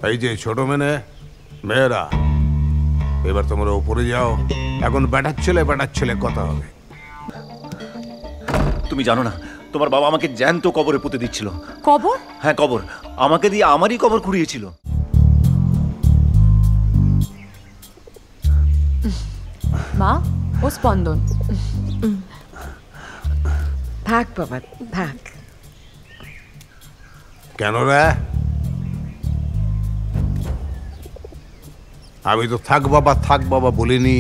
এই যে ছোট মেয়েরা, এবার তোমরা উপরে যাও। এখন বেটার ছেলে কথা হবে। তুমি জানো না, তোমার বাবা আমাকে জ্যান্ত কবরে পুঁতে দিচ্ছিল। কবর? হ্যাঁ কবর, আমাকে দিয়ে আমারই কবর খুঁড়িয়েছিল। মা, ও স্পন্দন। থাক বাবা থাক। কেন রে? আমি তো থাক বাবা বলিনি।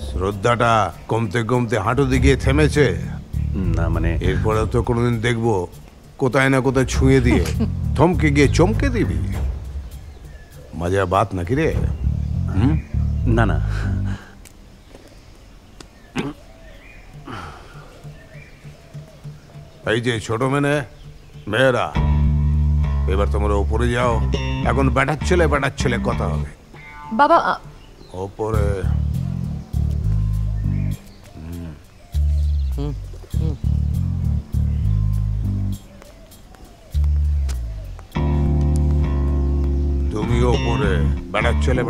শ্রদ্ধাটা কমতে কমতে হাঁটু দিকে থেমেছে না মানে এরপরে তো কোনোদিন দেখবো কোথায় না কোথায় ছুঁয়ে দিয়ে থমকে গিয়ে চমকে দিবি। মজা বাত নাকি রে? না না, এই যে ছোট মেয়েরা, এবার তোমরা উপরে যাও। এখন বেটার ছেলে কথা হবে। বাবা ওপরে তুমি ওপরে বেটার ছেলে।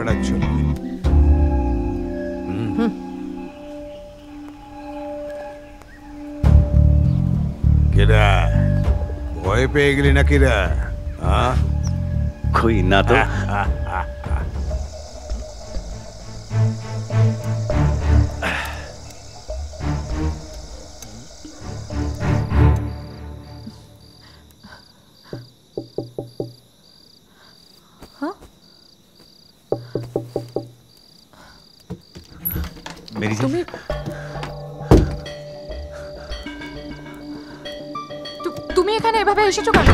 কিরা ভয় পেয়ে গেলি নাকি রে? কই না তো। তুমি এখানে এভাবে এসেছো কেন?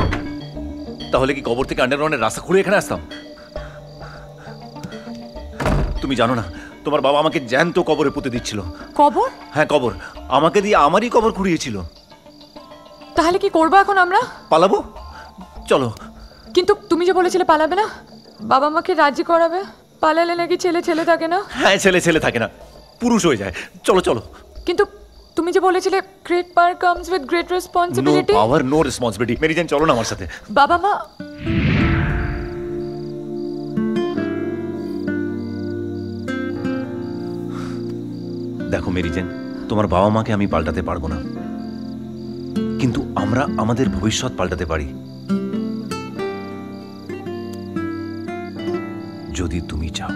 তাহলে কি কবর থেকে আন্ডারগ্রাউন্ডের রাস্তা খুঁড়ে এখানে আসতাম? তুমি জানো না, তোমার বাবা আমাকে জ্যান্ত কবরে পুঁতে দিচ্ছিল। কবর? হ্যাঁ কবর, আমাকে দিয়ে আমারই কবর খুঁড়িয়েছিল। তাহলে কি করবো এখন আমরা? পালাবো, চলো। কিন্তু তুমি যে বলেছিলে পালাবে না, বাবা আমাকে রাজি করাবে। পালালে নাকি ছেলে থাকে না? হ্যাঁ ছেলে থাকে না, পুরুষ হয়ে যায়। চলো চলো। কিন্তু তুমি যে বলেছিলে great power comes with great responsibility. No power no responsibility. মেরি জান চলো না আমার সাথে। বাবা মা দেখো মেরি জান, তোমার বাবা মাকে আমি পাল্টাতে পারবো না, কিন্তু আমরা আমাদের ভবিষ্যৎ পাল্টাতে পারি যদি তুমি চাও।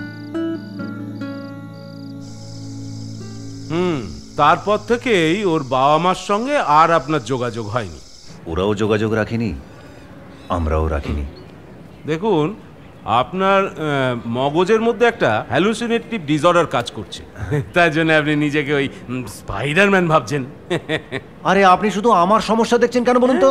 তারপর থেকেই ওর বাবা মার সঙ্গে আর আপনার যোগাযোগ হয়নি। ওরাও যোগাযোগ রাখেনি, আমরাও রাখিনি। দেখুন, আপনার মগজের মধ্যে একটা হ্যালুসিনেটিভ ডিসঅর্ডার কাজ করছে, তাই জন্য আপনি নিজেকে ওই স্পাইডারম্যান ভাবছেন। আরে আপনি শুধু আমার সমস্যা দেখছেন কেন বলুন তো?